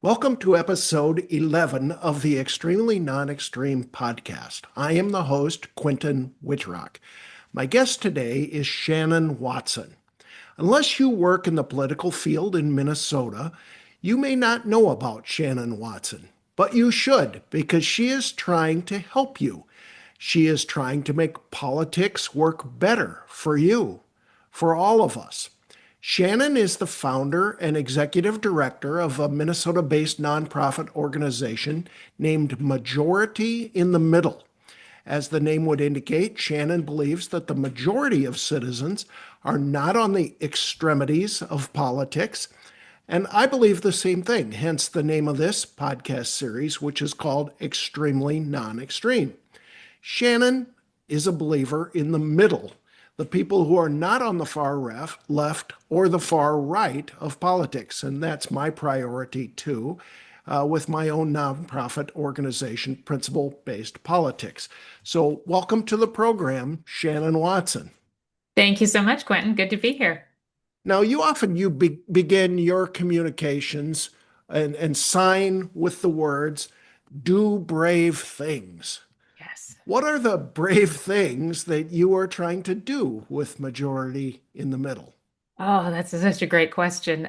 Welcome to episode 11 of the Extremely Non-Extreme podcast. I am the host, Quentin Whitrock. My guest today is Shannon Watson. Unless you work in the political field in Minnesota, you may not know about Shannon Watson, but you should because she is trying to help you. She is trying to make politics work better for you, for all of us. Shannon is the founder and executive director of a Minnesota based nonprofit organization named Majority in the Middle. As the name would indicate, Shannon believes that the majority of citizens are not on the extremities of politics. And I believe the same thing, hence the name of this podcast series, which is called Extremely Non Extreme. Shannon is a believer in the middle, the people who are not on the far left or the far right of politics. And that's my priority too, with my own nonprofit organization, Principle Based Politics. So, welcome to the program, Shannon Watson. Thank you so much, Quentin. Good to be here. Now, you often begin your communications and sign with the words, do brave things. Yes. What are the brave things that you are trying to do with majority in the middle? Oh, that's such a great question.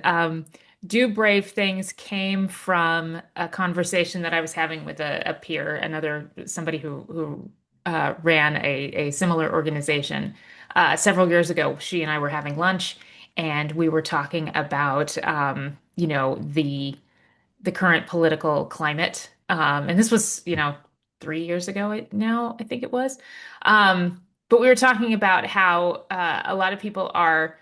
Do brave things came from a conversation that I was having with a peer, somebody who ran a similar organization several years ago. She and I were having lunch, and we were talking about the current political climate. And this was, 3 years ago now, I think it was. But we were talking about how a lot of people are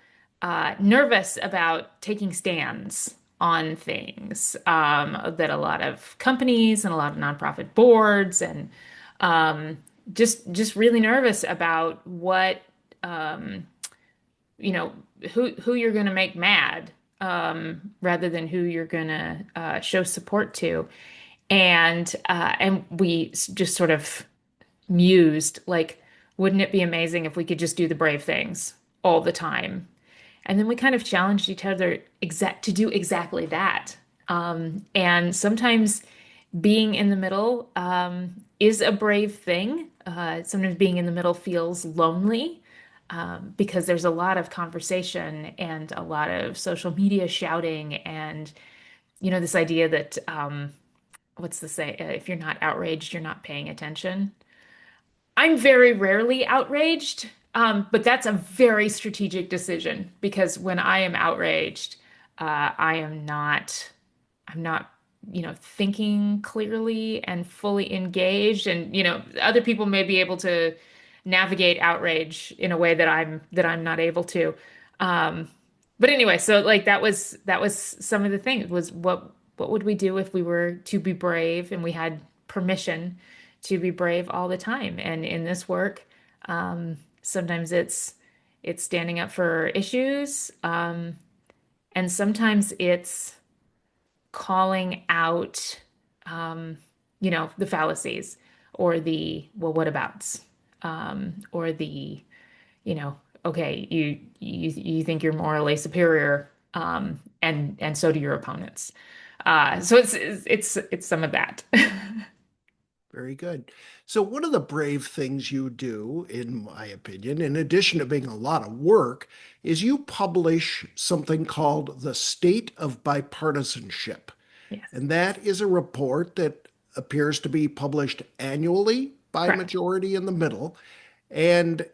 nervous about taking stands on things, that a lot of companies and a lot of nonprofit boards and um, just really nervous about what um, you know who you're going to make mad, rather than who you're going to show support to. And we just sort of mused, like, wouldn't it be amazing if we could just do the brave things all the time? And then we kind of challenged each other to do exactly that. And sometimes being in the middle is a brave thing. Sometimes being in the middle feels lonely, because there's a lot of conversation and a lot of social media shouting, and this idea that what's the say? If you're not outraged, you're not paying attention. I'm very rarely outraged, but that's a very strategic decision because when I am outraged, I am not, I'm not, thinking clearly and fully engaged. And, other people may be able to navigate outrage in a way that I'm not able to. Um, but anyway, so like that was some of the things was what would we do if we were to be brave and we had permission to be brave all the time? And in this work, sometimes it's standing up for issues, and sometimes it's calling out, the fallacies or the well, what abouts, or the you know, okay, you think you're morally superior, and so do your opponents. So it's some of that. Very good. So, one of the brave things you do, in my opinion, in addition to being a lot of work, is you publish something called the State of Bipartisanship. Yes, And that is a report that appears to be published annually by correct. Majority in the Middle. And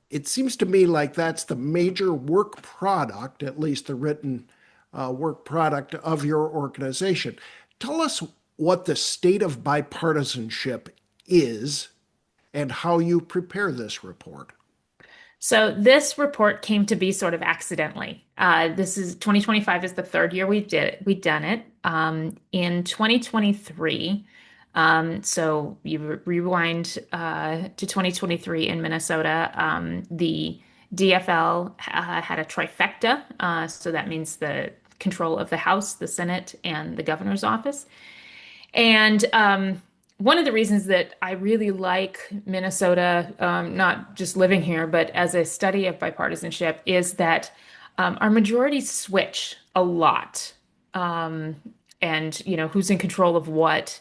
it seems to me like that's the major work product, at least the written work product of your organization. Tell us what the state of bipartisanship is and how you prepare this report. So this report came to be sort of accidentally. This is 2025 is the third year we've done it. In 2023, so you rewind to 2023 in Minnesota, the DFL had a trifecta. So that means the control of the House, the Senate, and the governor's office. And one of the reasons that I really like Minnesota, not just living here, but as a study of bipartisanship, is that our majorities switch a lot. Um, and who's in control of what.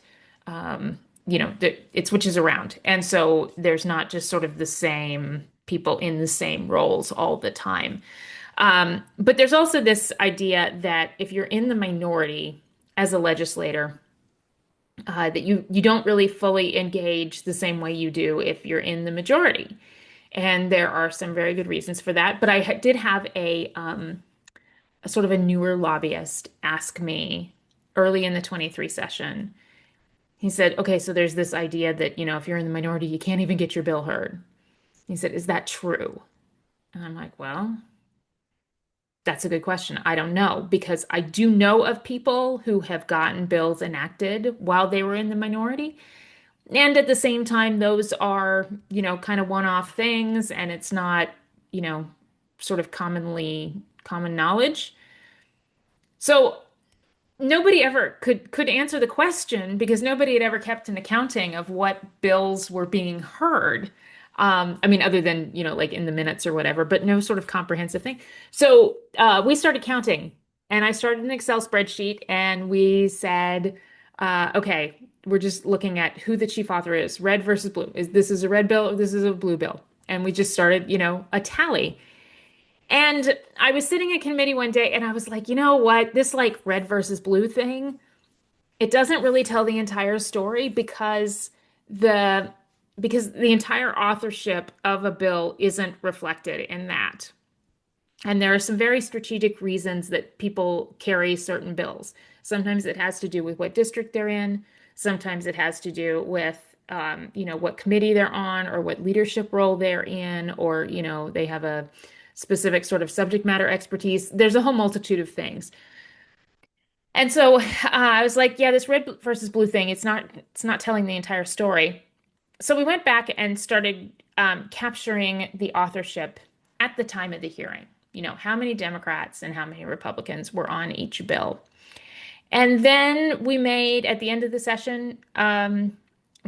It switches around, and so there's not just sort of the same people in the same roles all the time. But there's also this idea that if you're in the minority as a legislator, that you don't really fully engage the same way you do if you're in the majority. And there are some very good reasons for that. But did have a sort of a newer lobbyist ask me early in the 23 session. He said, okay, so there's this idea that, if you're in the minority, you can't even get your bill heard. He said, is that true? And I'm like, well, that's a good question. I don't know because I do know of people who have gotten bills enacted while they were in the minority. And at the same time, those are, kind of one-off things and it's not, you know, sort of common knowledge. So nobody ever could answer the question because nobody had ever kept an accounting of what bills were being heard. I mean, other than, like in the minutes or whatever, but no sort of comprehensive thing. So we started counting, and I started an Excel spreadsheet, and we said, okay, we're just looking at who the chief author is, red versus blue. Is this is a red bill or this is a blue bill? And we just started, a tally. And I was sitting in committee one day and I was like, you know what? This like red versus blue thing, it doesn't really tell the entire story the because the entire authorship of a bill isn't reflected in that. And there are some very strategic reasons that people carry certain bills. Sometimes it has to do with what district they're in. Sometimes it has to do with, what committee they're on or what leadership role they're in, or, they have a specific sort of subject matter expertise. There's a whole multitude of things. And so I was like, yeah, this red versus blue thing, it's not telling the entire story. So we went back and started capturing the authorship at the time of the hearing. How many Democrats and how many Republicans were on each bill. And then we made, at the end of the session,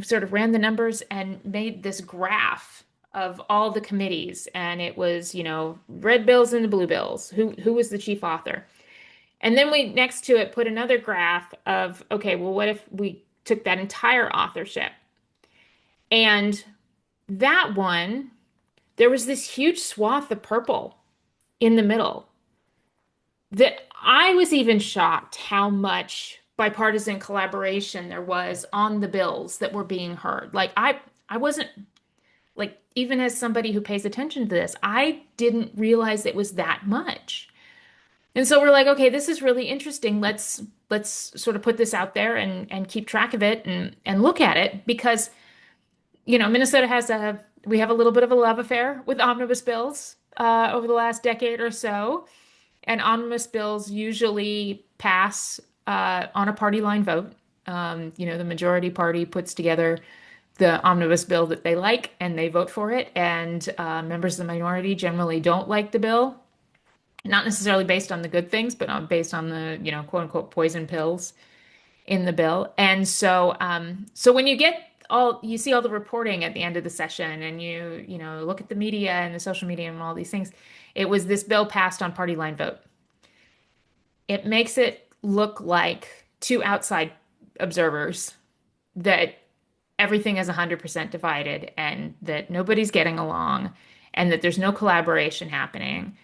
sort of ran the numbers and made this graph of all the committees. And it was, red bills and the blue bills. Who was the chief author? And then we, next to it, put another graph of, okay, well, what if we took that entire authorship? And that one, there was this huge swath of purple in the middle that I was even shocked how much bipartisan collaboration there was on the bills that were being heard. Like I wasn't like, even as somebody who pays attention to this, I didn't realize it was that much. And so we're like, okay, this is really interesting. Let's sort of put this out there and keep track of it and look at it because Minnesota we have a little bit of a love affair with omnibus bills over the last decade or so. And omnibus bills usually pass on a party line vote. The majority party puts together the omnibus bill that they like and they vote for it. And members of the minority generally don't like the bill, not necessarily based on the good things, but based on the, quote unquote poison pills in the bill. And so when you see all the reporting at the end of the session and you look at the media and the social media and all these things, it was this bill passed on party line vote. It makes it look like to outside observers that everything is 100% divided and that nobody's getting along and that there's no collaboration happening.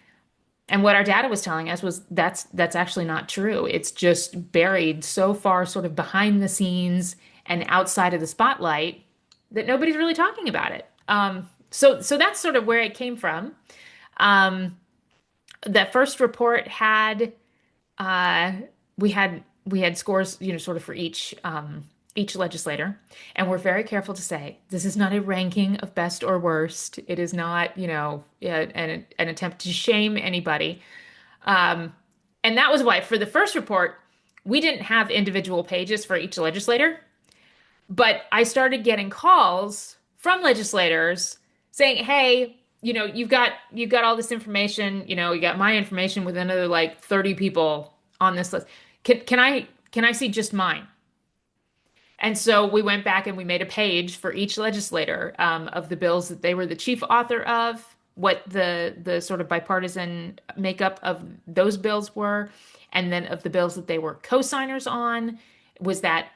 And what our data was telling us was that's actually not true. It's just buried so far sort of behind the scenes and outside of the spotlight that nobody's really talking about it. So that's sort of where it came from. That first report had we had scores, sort of for each legislator, and we're very careful to say this is not a ranking of best or worst. It is not, an attempt to shame anybody. And that was why for the first report we didn't have individual pages for each legislator, but I started getting calls from legislators saying, "Hey, you've got all this information. You got my information with another like 30 people on this list. Can I see just mine?" And so we went back and we made a page for each legislator of the bills that they were the chief author of, what the sort of bipartisan makeup of those bills were, And then of the bills that they were co-signers on, was that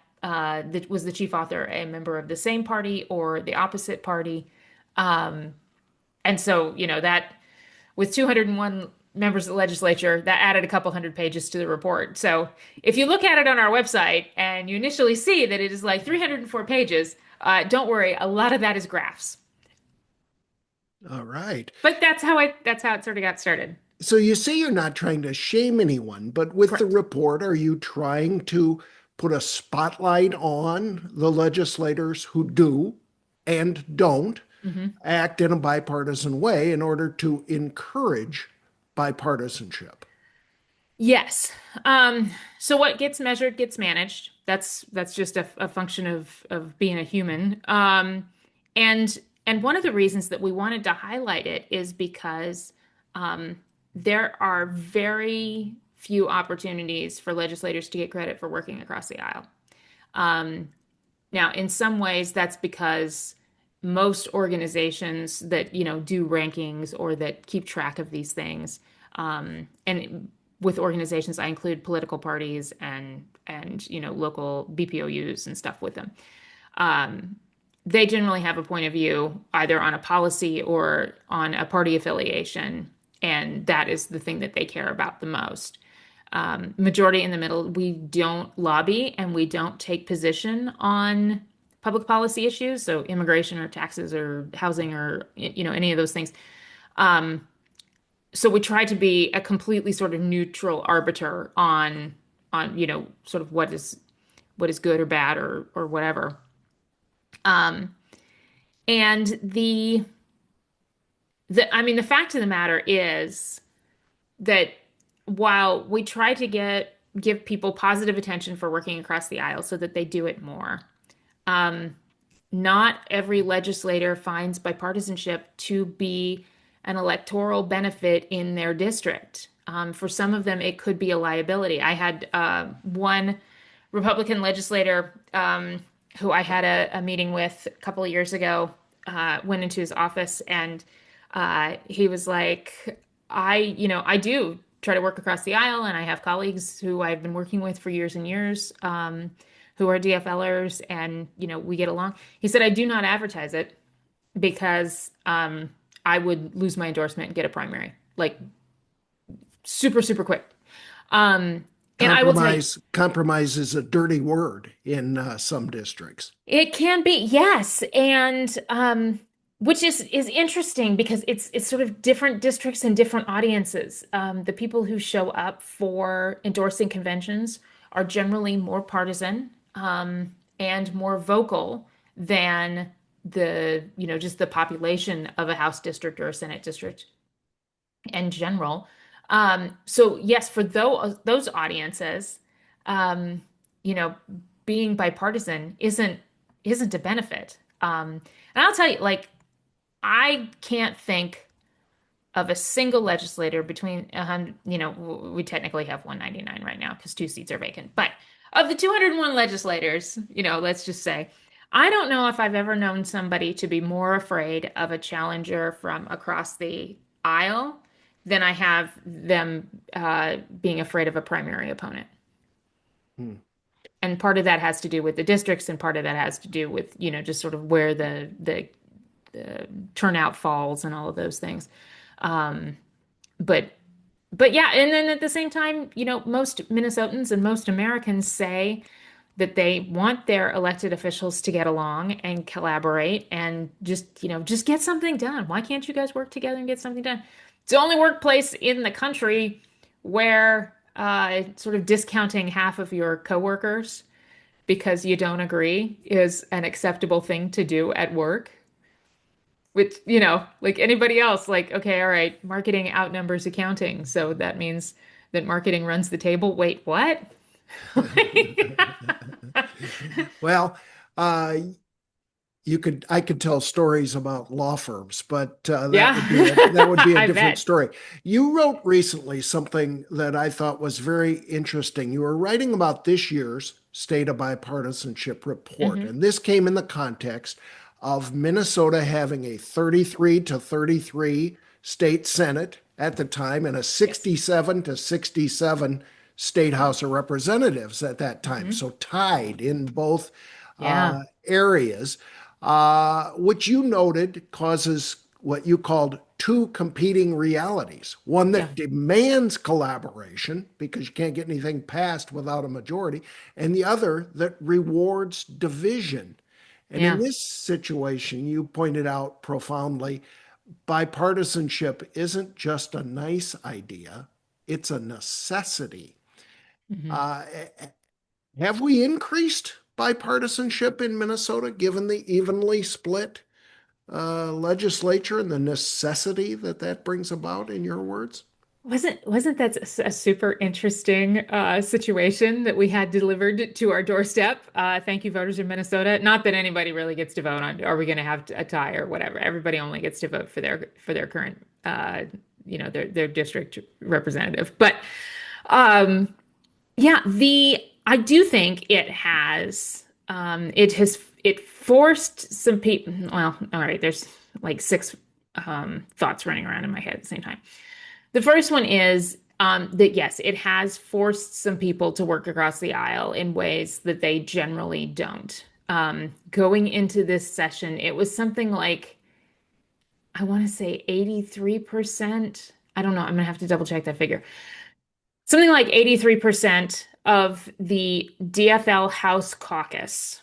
was the chief author a member of the same party or the opposite party? Um, and so, that with 201 members of the legislature, that added a couple hundred pages to the report. So if you look at it on our website and you initially see that it is like 304 pages, don't worry, a lot of that is graphs. All right. But that's how it sort of got started. So you say you're not trying to shame anyone, but with the Correct. report, are you trying to put a spotlight on the legislators who do and don't Hmm. act in a bipartisan way in order to encourage bipartisanship? Yes. So what gets measured gets managed. That's just a function of being a human. And and one of the reasons that we wanted to highlight it is because um, there are very few opportunities for legislators to get credit for working across the aisle. Um, Now, in some ways, that's because most organizations that, do rankings or that keep track of these things, and with organizations, I include political parties and local BPOUs and stuff with them. Um, they generally have a point of view either on a policy or on a party affiliation, and that is the thing that they care about the most. Majority in the middle, we don't lobby and we don't take position on public policy issues, so immigration or taxes or housing or any of those things. Um, so we try to be a completely sort of neutral arbiter on sort of what is good or bad or whatever. Um, and the fact of the matter is that while we try to give people positive attention for working across the aisle so that they do it more, um, not every legislator finds bipartisanship to be an electoral benefit in their district. For some of them, it could be a liability. I had one Republican legislator who I had a meeting with a couple of years ago, went into his office and he was like, I do try to work across the aisle, and I have colleagues who I've been working with for years and years, who are DFLers, and we get along. He said, I do not advertise it because I would lose my endorsement and get a primary, like super, super quick. Um, and I will tell you, Compromise is a dirty word in some districts. it can be, yes, and which is interesting because it's sort of different districts and different audiences. The people who show up for endorsing conventions are generally more partisan and more vocal than just the population of a House district or a Senate district in general. So yes, for those audiences, um, you know, being bipartisan isn't a benefit. And I'll tell you, like, I can't think of a single legislator between we technically have 199 right now because two seats are vacant. But of the 201 legislators, let's just say, I don't know if I've ever known somebody to be more afraid of a challenger from across the aisle than I have them being afraid of a primary opponent. Hmm. And part of that has to do with the districts, and part of that has to do with, just sort of where the turnout falls and all of those things. Um, but but yeah, and then at the same time, most Minnesotans and most Americans say that they want their elected officials to get along and collaborate and just get something done. Why can't you guys work together and get something done? It's the only workplace in the country where sort of discounting half of your coworkers because you don't agree is an acceptable thing to do at work. Which, like anybody else, like, okay, all right, marketing outnumbers accounting. So that means that marketing runs the table. Wait, what? Well, uh, I could tell stories about law firms, but Yeah, that would be a I different bet. story. You wrote recently something that I thought was very interesting. You were writing about this year's State of Bipartisanship report, Hmm. and this came in the context of Minnesota having a 33-33 state senate at the time and a Yes. 67-67 state House of Representatives at that time, Hmm. so tied in both Yeah. areas, which you noted causes what you called two competing realities. One Yeah. that demands collaboration because you can't get anything passed without a majority, and the other that rewards division. And in Yeah. this situation, you pointed out profoundly, bipartisanship isn't just a nice idea, it's a necessity. Hmm. Uh, have we increased bipartisanship in Minnesota given the evenly split legislature and the necessity that that brings about, in your words? Wasn't that a super interesting situation that we had delivered to our doorstep? Thank you, voters in Minnesota. Not that anybody really gets to vote on, are we going to have a tie or whatever? Everybody only gets to vote for their current, their district representative. But um, yeah, the I do think it forced some people. Well, all right, there's like six thoughts running around in my head at the same time. The first one is that yes, it has forced some people to work across the aisle in ways that they generally don't. Going into this session, it was something like, I want to say 83%. I don't know. I'm gonna have to double check that figure. Something like 83% of the DFL House caucus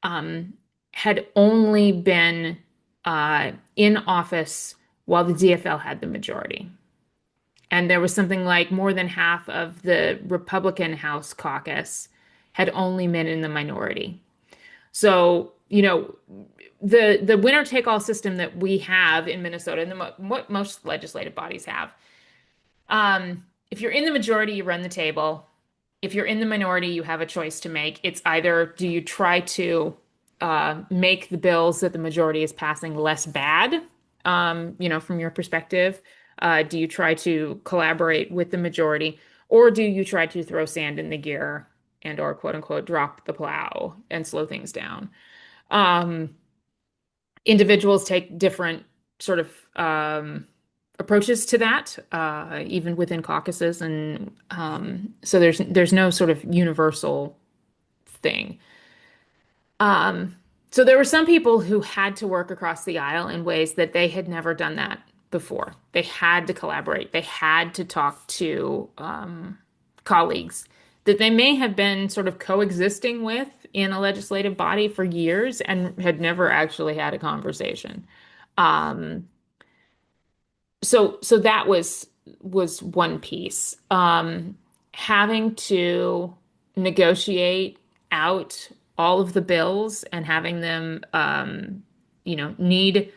um, had only been in office while the DFL had the majority. And there was something like more than half of the Republican House caucus had only been in the minority. So, the winner take all system that we have in Minnesota, and what most legislative bodies have, if you're in the majority, you run the table. If you're in the minority, you have a choice to make. It's either do you try to make the bills that the majority is passing less bad, from your perspective? Do you try to collaborate with the majority, or do you try to throw sand in the gear and or quote unquote drop the plow and slow things down? Um, Individuals take different sort of approaches to that, even within caucuses, and so there's no sort of universal thing. Um, so there were some people who had to work across the aisle in ways that they had never done that before. They had to collaborate. They had to talk to colleagues that they may have been sort of coexisting with in a legislative body for years and had never actually had a conversation. Um, so that was one piece. Having to negotiate out all of the bills and having them, need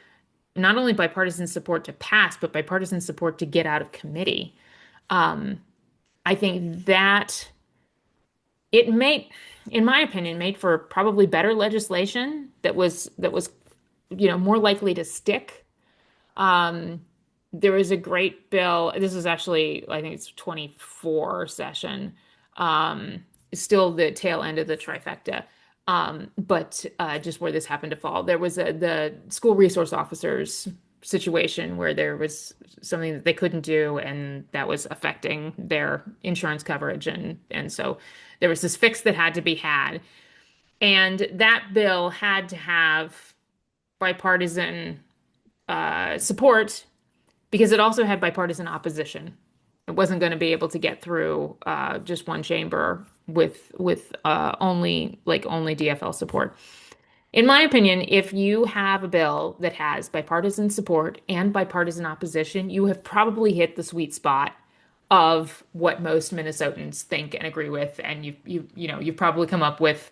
not only bipartisan support to pass, but bipartisan support to get out of committee. Um, I think that it made, in my opinion, made for probably better legislation that was more likely to stick. Um, there was a great bill. This is actually, I think it's 24 session. Still the tail end of the trifecta. But just where this happened to fall, there was the school resource officers situation where there was something that they couldn't do, and that was affecting their insurance coverage, and so there was this fix that had to be had, and that bill had to have bipartisan support because it also had bipartisan opposition. It wasn't going to be able to get through just one chamber with only DFL support. In my opinion, if you have a bill that has bipartisan support and bipartisan opposition, you have probably hit the sweet spot of what most Minnesotans think and agree with, and you've probably come up with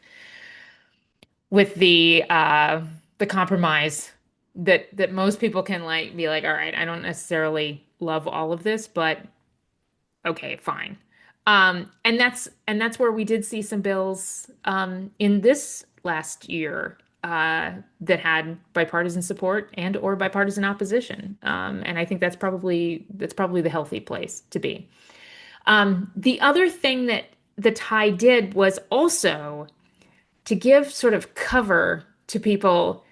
the compromise that most people can like be like, all right, I don't necessarily love all of this, but okay, fine. And that's where we did see some bills in this last year that had bipartisan support and or bipartisan opposition. And I think that's probably the healthy place to be. The other thing that the tie did was also to give sort of cover to people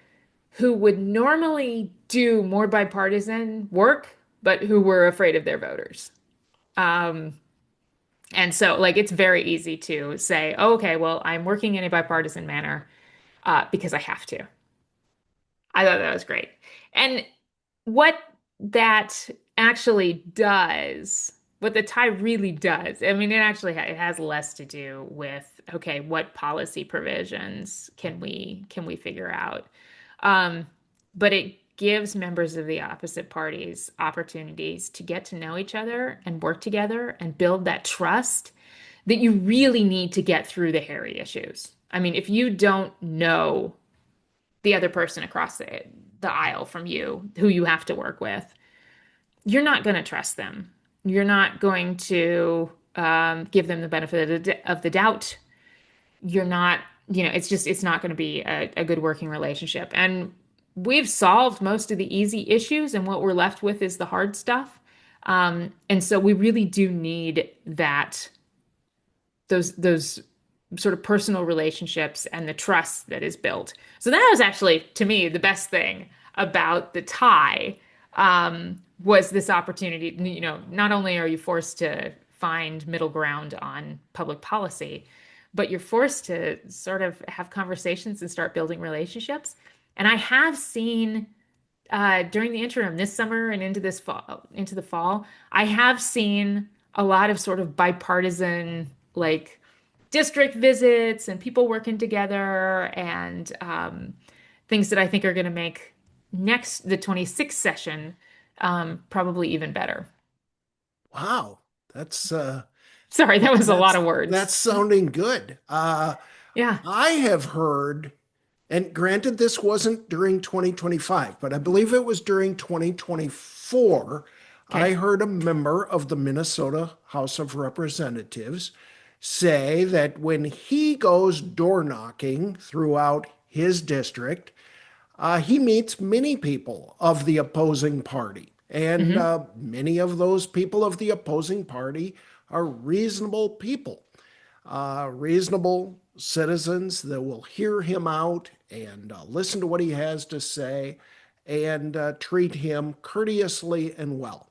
who would normally do more bipartisan work, but who were afraid of their voters. Um, And so, like, it's very easy to say, oh, okay, well, I'm working in a bipartisan manner because I have to. I thought that was great. And what that actually does, what the tie really does, I mean, it has less to do with, okay, what policy provisions can we figure out? Um, but it gives members of the opposite parties opportunities to get to know each other and work together and build that trust that you really need to get through the hairy issues. I mean, if you don't know the other person across the aisle from you who you have to work with, you're not going to trust them. You're not going to give them the benefit of the doubt. You're not, it's not going to be a good working relationship. And we've solved most of the easy issues, and what we're left with is the hard stuff. And so we really do need those sort of personal relationships and the trust that is built. So that was actually, to me, the best thing about the tie was this opportunity. Not only are you forced to find middle ground on public policy, but you're forced to sort of have conversations and start building relationships. And I have seen during the interim this summer and into the fall, I have seen a lot of sort of bipartisan, like, district visits and people working together and things that I think are going to make the 26th session probably even better. Wow, that's Sorry, that was a lot that's of words. that's sounding good. Yeah. I have heard, and granted, this wasn't during 2025, but I believe it was during 2024. I Okay. heard a member of the Minnesota House of Representatives say that when he goes door knocking throughout his district, he meets many people of the opposing party. And Hmm. many of those people of the opposing party are reasonable people, reasonable citizens that will hear him out and listen to what he has to say and treat him courteously and well.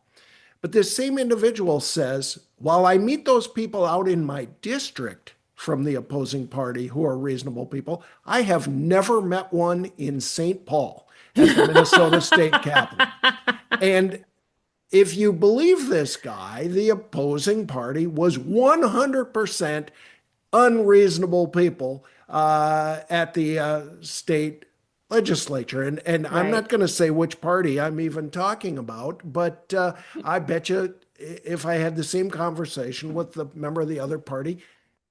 But this same individual says, while I meet those people out in my district from the opposing party who are reasonable people, I have never met one in St. Paul at the Minnesota State Capitol. And if you believe this guy, the opposing party was 100% unreasonable people at the state legislature. And I'm not Right. going to say which party I'm even talking about, but I bet you if I had the same conversation with the member of the other party,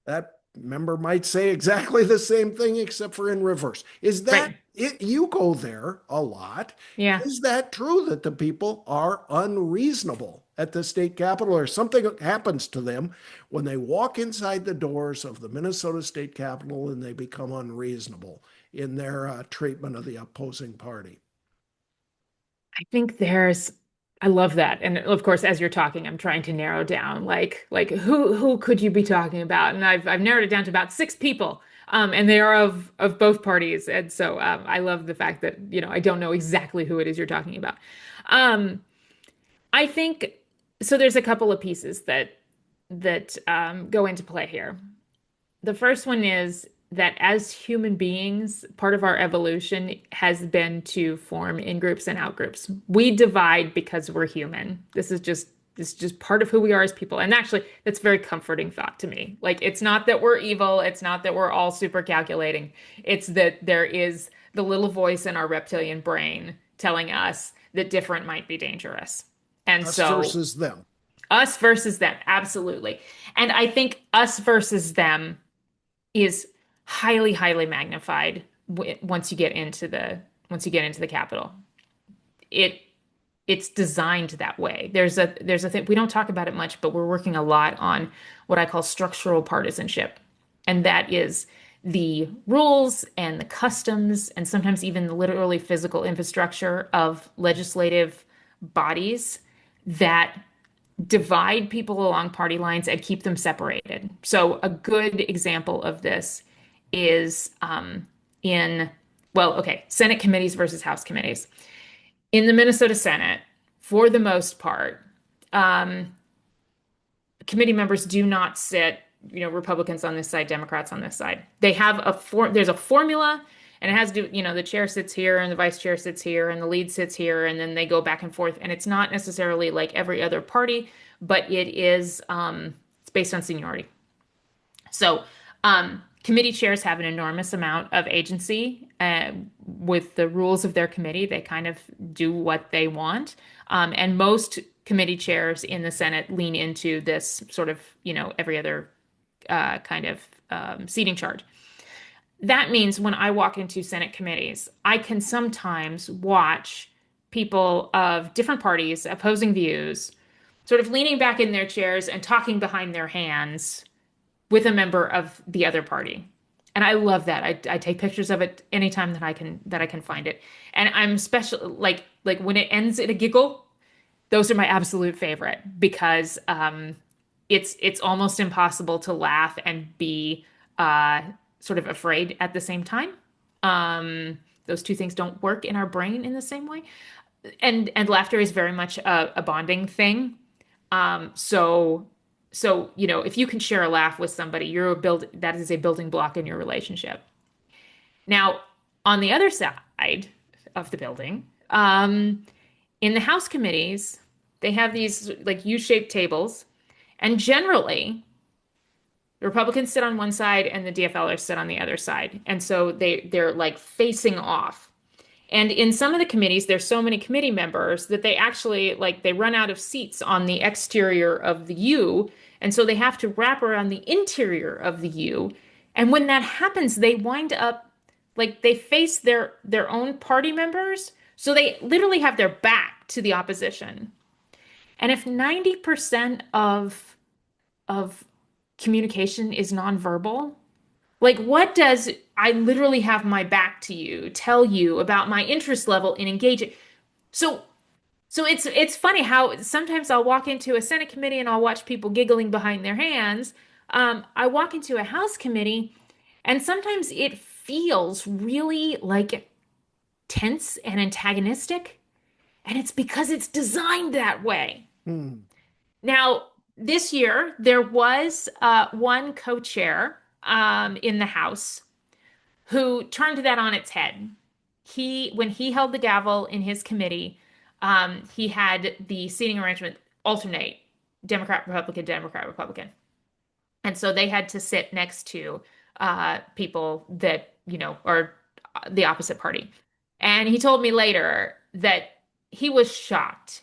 that member might say exactly the same thing, except for in reverse. Is that Right. it? You go there a lot. Yeah. Is that true that the people are unreasonable at the state capitol, or something happens to them when they walk inside the doors of the Minnesota State Capitol and they become unreasonable in their treatment of the opposing party? I think I love that. And of course, as you're talking, I'm trying to narrow down like who could you be talking about? And I've narrowed it down to about six people. And they are of both parties. And so I love the fact that, I don't know exactly who it is you're talking about. Um, I think so there's a couple of pieces that go into play here. The first one is that as human beings, part of our evolution has been to form in groups and out groups. We divide because we're human. This is just part of who we are as people. And actually, that's a very comforting thought to me. Like, it's not that we're evil, it's not that we're all super calculating. It's that there is the little voice in our reptilian brain telling us that different might be dangerous. And Us so, versus them. us versus them, absolutely. And I think us versus them is highly, highly magnified once you get into the Capitol. It it's designed that way. There's a thing we don't talk about it much, but we're working a lot on what I call structural partisanship, and that is the rules and the customs and sometimes even the literally physical infrastructure of legislative bodies that divide people along party lines and keep them separated. So a good example of this is in, well, okay, Senate committees versus House committees. In the Minnesota Senate, for the most part, committee members do not sit, Republicans on this side, Democrats on this side. They have there's a formula, and it has to do, the chair sits here and the vice chair sits here and the lead sits here, and then they go back and forth. And it's not necessarily like every other party, but it's based on seniority. So, committee chairs have an enormous amount of agency with the rules of their committee. They kind of do what they want. And most committee chairs in the Senate lean into this sort of, every other kind of seating chart. That means when I walk into Senate committees, I can sometimes watch people of different parties, opposing views, sort of leaning back in their chairs and talking behind their hands with a member of the other party. And I love that. I take pictures of it anytime that I can find it. And I'm special like when it ends in a giggle, those are my absolute favorite because it's almost impossible to laugh and be sort of afraid at the same time. Those two things don't work in our brain in the same way. And laughter is very much a bonding thing. So, if you can share a laugh with somebody, that is a building block in your relationship. Now, on the other side of the building, in the House committees, they have these like U-shaped tables, and generally, the Republicans sit on one side and the DFLers sit on the other side. And so they're like facing off. And in some of the committees, there's so many committee members that they actually they run out of seats on the exterior of the U, and so they have to wrap around the interior of the U. And when that happens, they wind up they face their own party members, so they literally have their back to the opposition. And if 90% of communication is nonverbal, what does I literally have my back to you tell you about my interest level in engaging? So, so it's funny how sometimes I'll walk into a Senate committee and I'll watch people giggling behind their hands. I walk into a House committee and sometimes it feels really tense and antagonistic, and it's because it's designed that way. Hmm. Now, this year there was one co-chair in the House who turned that on its head. When he held the gavel in his committee, he had the seating arrangement alternate Democrat, Republican, Democrat, Republican. And so they had to sit next to people that, are the opposite party. And he told me later that he was shocked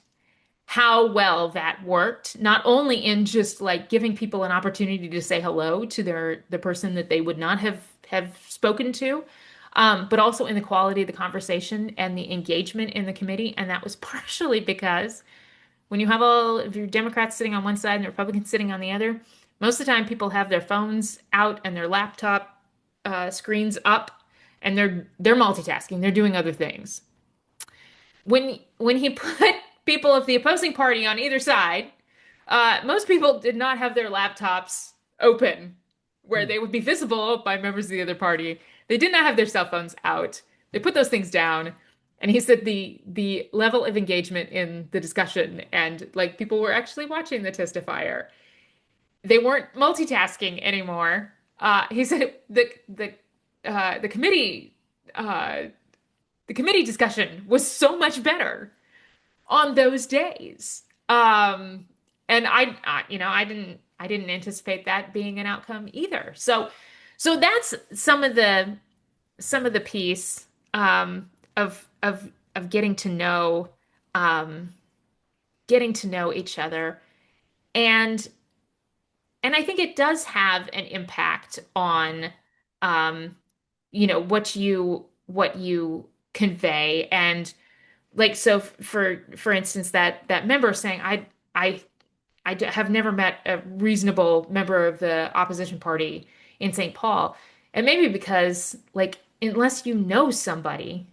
how well that worked, not only in just giving people an opportunity to say hello to the person that they would not have spoken to, but also in the quality of the conversation and the engagement in the committee. And that was partially because when you have all of your Democrats sitting on one side and the Republicans sitting on the other, most of the time people have their phones out and their laptop screens up, and they're multitasking. They're doing other things. When he put people of the opposing party on either side, most people did not have their laptops open where they would be visible by members of the other party. They did not have their cell phones out. They put those things down. And he said the level of engagement in the discussion and people were actually watching the testifier. They weren't multitasking anymore. He said the committee discussion was so much better on those days. And I didn't anticipate that being an outcome either. So that's some of the piece of getting to know each other, and I think it does have an impact on what you convey. And so for instance, that member saying have never met a reasonable member of the opposition party in St. Paul. And maybe because unless you know somebody,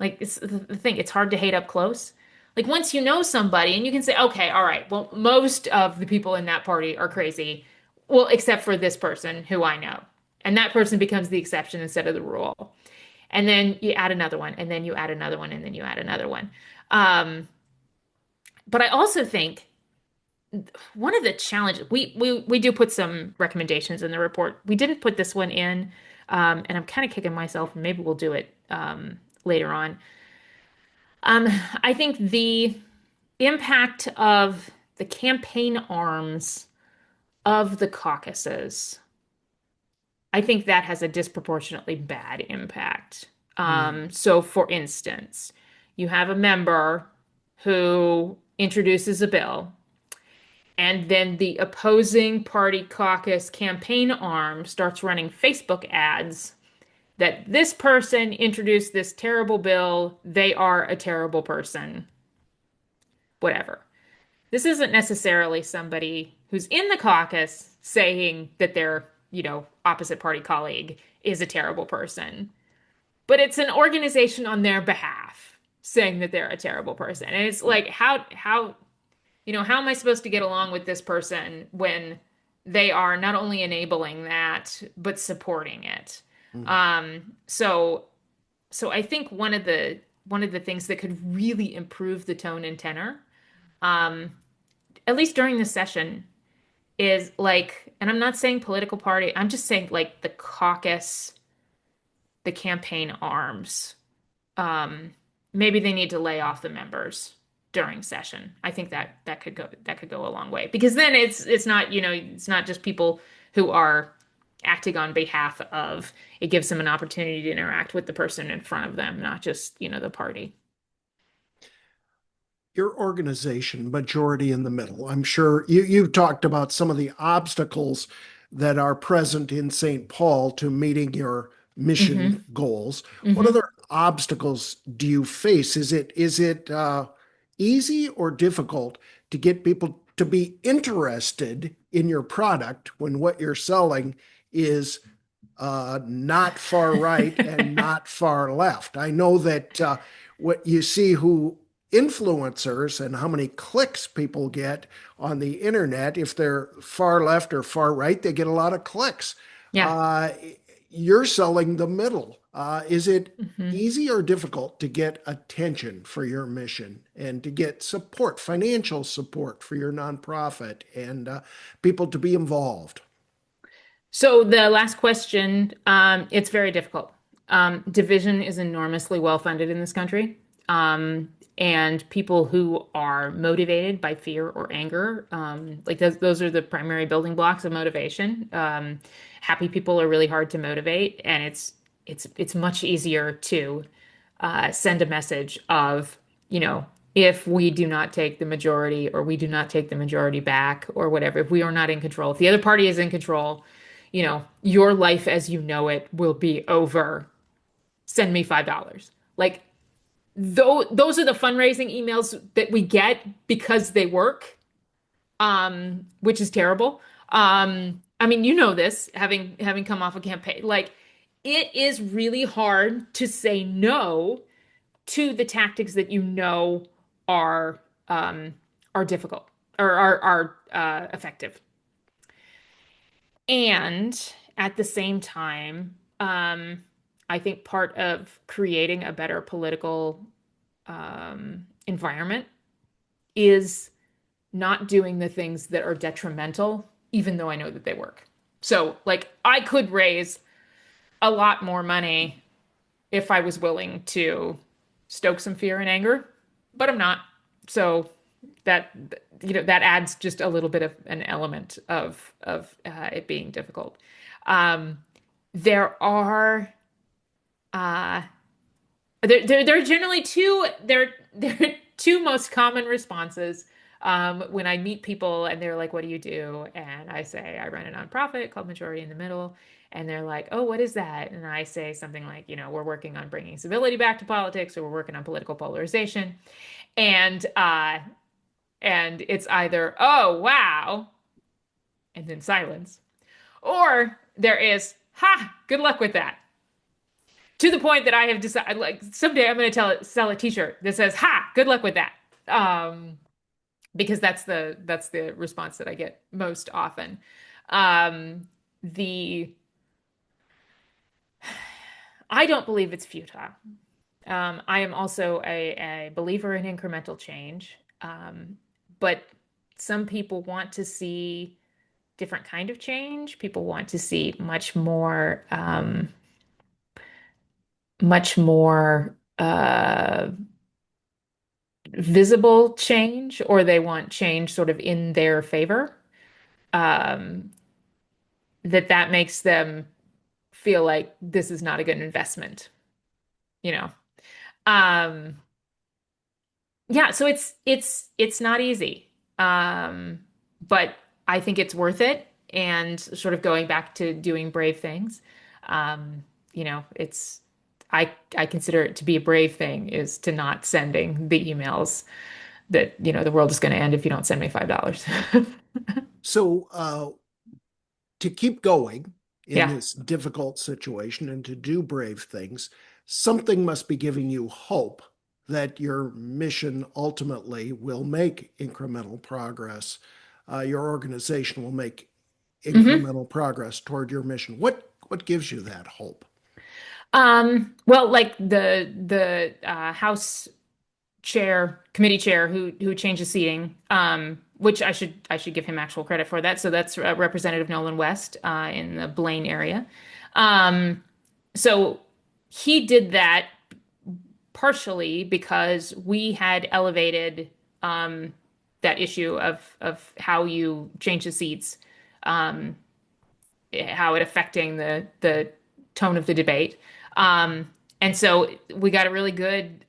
it's the thing, it's hard to hate up close. Once you know somebody and you can say, okay, all right, well, most of the people in that party are crazy. Well, except for this person who I know. And that person becomes the exception instead of the rule. And then you add another one, and then you add another one, and then you add another one. But I also think one of the challenges we do put some recommendations in the report. We didn't put this one in, and I'm kind of kicking myself. Maybe we'll do it later on. Um, I think the impact of the campaign arms of the caucuses, I think that has a disproportionately bad impact. Mm, So, for instance, you have a member who introduces a bill, and then the opposing party caucus campaign arm starts running Facebook ads that this person introduced this terrible bill, they are a terrible person, whatever. This isn't necessarily somebody who's in the caucus saying that their, opposite party colleague is a terrible person, but it's an organization on their behalf saying that they're a terrible person. And it's like, how am I supposed to get along with this person when they are not only enabling that, but supporting it? mm. So I think one of the things that could really improve the tone and tenor, um, at least during this session, is like, and I'm not saying political party, I'm just saying like the caucus, the campaign arms. Um, Maybe they need to lay off the members during session. I think that could go a long way because then it's not, it's not just people who are acting on behalf of, it gives them an opportunity to interact with the person in front of them, not just, the party. Your organization, majority in the middle. I'm sure you've talked about some of the obstacles that are present in St. Paul to meeting your mission Hmm. goals. What Hmm. other obstacles do you face? Is it easy or difficult to get people to be interested in your product when what you're selling is not far right and not far left? I know that what you see who influencers and how many clicks people get on the internet, if they're far left or far right, they get a lot of clicks. Yeah. Uh, you're selling the middle. Is it Hmm. easy or difficult to get attention for your mission and to get support, financial support for your nonprofit and people to be involved? So the last question, it's very difficult. Division is enormously well funded in this country. And people who are motivated by fear or anger, like those are the primary building blocks of motivation. Happy people are really hard to motivate, and it's much easier to send a message of, if we do not take the majority or we do not take the majority back or whatever, if we are not in control, if the other party is in control, your life as you know it will be over. Send me $5. Like, those are the fundraising emails that we get because they work, which is terrible. I mean, you know this, having come off a campaign. Like, it is really hard to say no to the tactics that you know are are difficult or are effective. And at the same time, I think part of creating a better political environment is not doing the things that are detrimental, even though I know that they work. So, like, I could raise a lot more money if I was willing to stoke some fear and anger, but I'm not. So that that adds just a little bit of an element of it being difficult. Um, there are uh, there are generally there are two most common responses when I meet people and they're like, "What do you do?" And I say, "I run a nonprofit called Majority in the Middle." And they're like, "Oh, what is that?" And I say something like, "We're working on bringing civility back to politics, or we're working on political polarization." And and it's either, "Oh, wow," and then silence, or there is, "Ha, good luck with that." To the point that I have decided, like, someday I'm going to sell a T-shirt that says, "Ha, good luck with that," because that's the response that I get most often. Um, the I don't believe it's futile. I am also a believer in incremental change, but some people want to see different kind of change. People want to see much more visible change, or they want change sort of in their favor. Um, that makes them feel like this is not a good investment, you know. Um, yeah, so it's not easy. But I think it's worth it. And sort of going back to doing brave things, it's I consider it to be a brave thing is to not sending the emails that, the world is going to end if you don't send me $5. So, to keep going in Yeah. this difficult situation and to do brave things, something must be giving you hope that your mission ultimately will make incremental progress. Your organization will make hmm incremental progress toward your mission. What gives you that hope? Well, like the House committee chair who changed the seating, which I should give him actual credit for that. So that's Representative Nolan West in the Blaine area. Um, so he did that partially because we had elevated that issue of how you change the seats, um, how it affecting the tone of the debate. And so we got a really good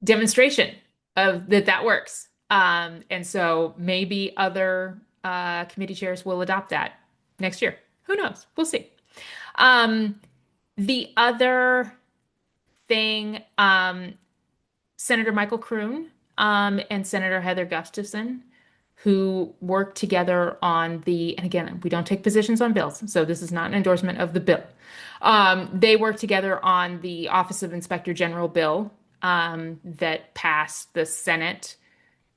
demonstration of that works. And so maybe other committee chairs will adopt that next year. Who knows? We'll see. Um, the other thing, Senator Michael Kroon and Senator Heather Gustafson, who worked together on and again, we don't take positions on bills, so this is not an endorsement of the bill. They worked together on the Office of Inspector General bill that passed the Senate.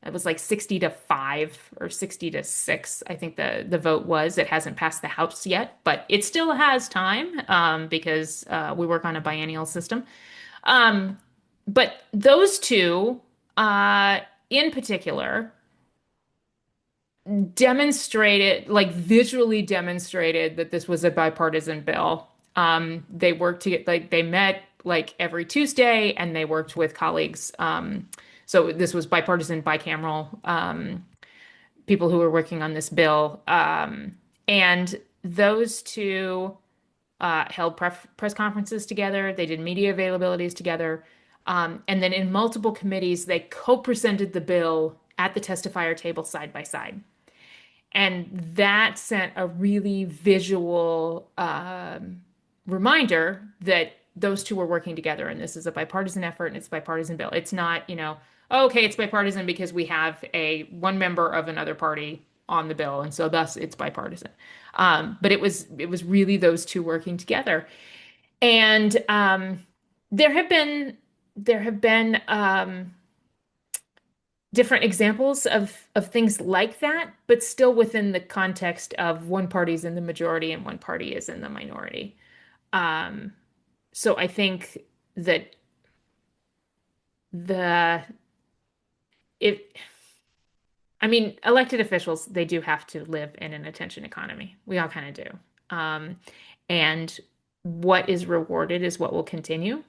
It was like 60 to 5 or 60 to 6, I think the vote was. It hasn't passed the House yet, but it still has time because we work on a biennial system. Um, but those two, uh, in particular, demonstrated, like visually demonstrated that this was a bipartisan bill. They worked to get, like, they met like every Tuesday and they worked with colleagues. So this was bipartisan, bicameral, people who were working on this bill. And those two held press conferences together. They did media availabilities together. And then in multiple committees, they co-presented the bill at the testifier table side by side. And that sent a really visual reminder that those two were working together. And this is a bipartisan effort and it's a bipartisan bill. It's not, oh, okay, it's bipartisan because we have one member of another party on the bill. And so thus it's bipartisan. But it was really those two working together. And there have been different examples of things like that, but still within the context of one party's in the majority and one party is in the minority. Um, so I think that the it I mean, elected officials, they do have to live in an attention economy. We all kind of do. And what is rewarded is what will continue.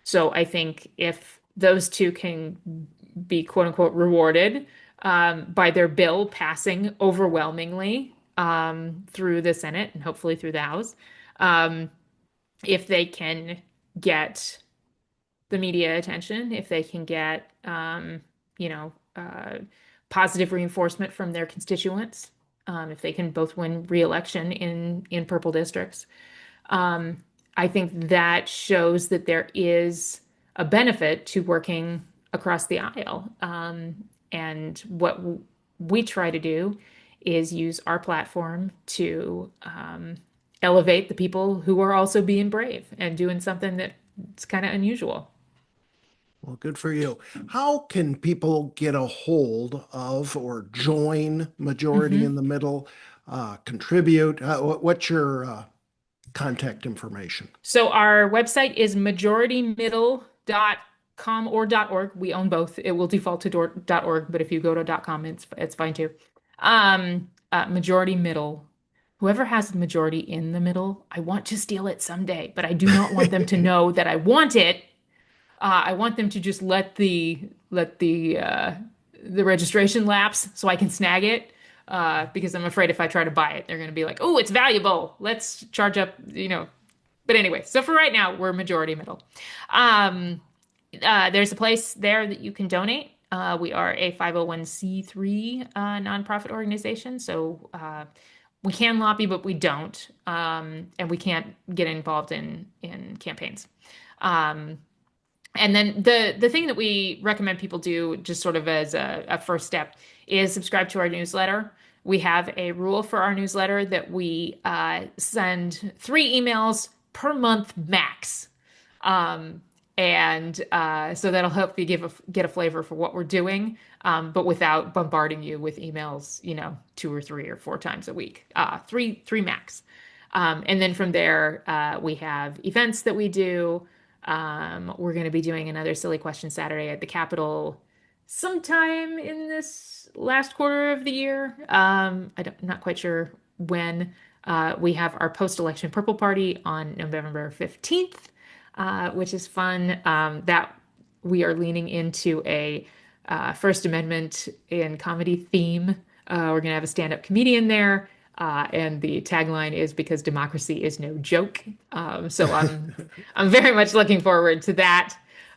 So I think if those two can be quote unquote rewarded by their bill passing overwhelmingly through the Senate and hopefully through the House, um, if they can get the media attention, if they can get, you know, uh, positive reinforcement from their constituents, if they can both win re-election in purple districts, um, I think that shows that there is a benefit to working across the aisle. And what we try to do is use our platform to elevate the people who are also being brave and doing something that's kind of unusual. Well, good for you. How can people get a hold of or join Majority in Mhm. the Middle, contribute? What's your contact information? So our website is majoritymiddle.org. .com or .org. We own both. It will default to .org, but if you go to .com, it's fine too. Majority middle. Whoever has the majority in the middle, I want to steal it someday, but I do not want them to know that I want it. I want them to just let the registration lapse so I can snag it. Because I'm afraid if I try to buy it, they're going to be like, "Oh, it's valuable. Let's charge up." But anyway, so for right now, we're majority middle. Um, there's a place there that you can donate. We are a 501(c)(3) nonprofit organization, so we can lobby, but we don't, and we can't get involved in campaigns. Um, and then the thing that we recommend people do, just sort of as a first step, is subscribe to our newsletter. We have a rule for our newsletter that we send 3 emails per month max. Um, and so that'll help you get a flavor for what we're doing, but without bombarding you with emails, 2 or 3 or 4 times a week. Three max. And then from there, we have events that we do. We're going to be doing another Silly Question Saturday at the Capitol sometime in this last quarter of the year. I'm not quite sure when. We have our post-election Purple Party on November 15th, which is fun. That we are leaning into a First Amendment and comedy theme. We're going to have a stand-up comedian there. And the tagline is because democracy is no joke. So I'm very much looking forward to that.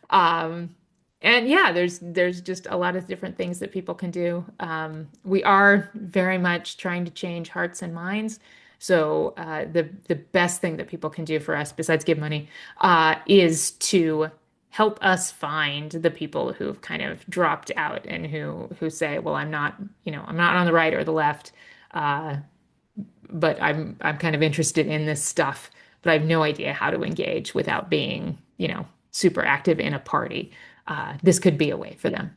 Um, and yeah, there's just a lot of different things that people can do. We are very much trying to change hearts and minds. So the best thing that people can do for us, besides give money, is to help us find the people who've kind of dropped out and who say, well, I'm not on the right or the left. Uh, but I'm kind of interested in this stuff, but I have no idea how to engage without being, super active in a party. This could be a way for them.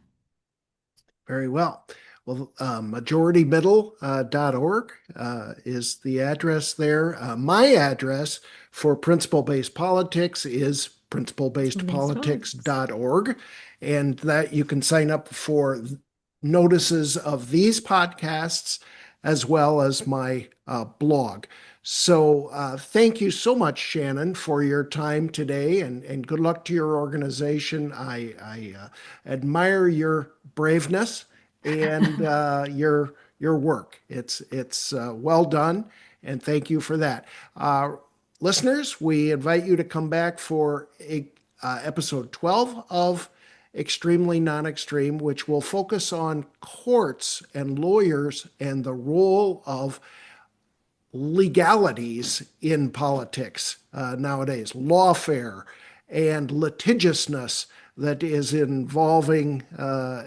Very well. Well, majoritymiddle.org is the address there. My address for principle-based politics is principlebasedpolitics.org, and that you can sign up for notices of these podcasts as well as my blog. So thank you so much, Shannon, for your time today, and good luck to your organization. I admire your braveness and your work. It's well done, and thank you for that. Listeners, we invite you to come back for episode 12 of Extremely Non-Extreme, which will focus on courts and lawyers and the role of legalities in politics nowadays, lawfare and litigiousness that is involving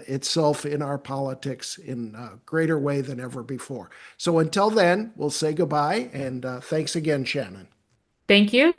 itself in our politics in a greater way than ever before. So until then, we'll say goodbye, and thanks again, Shannon. Thank you.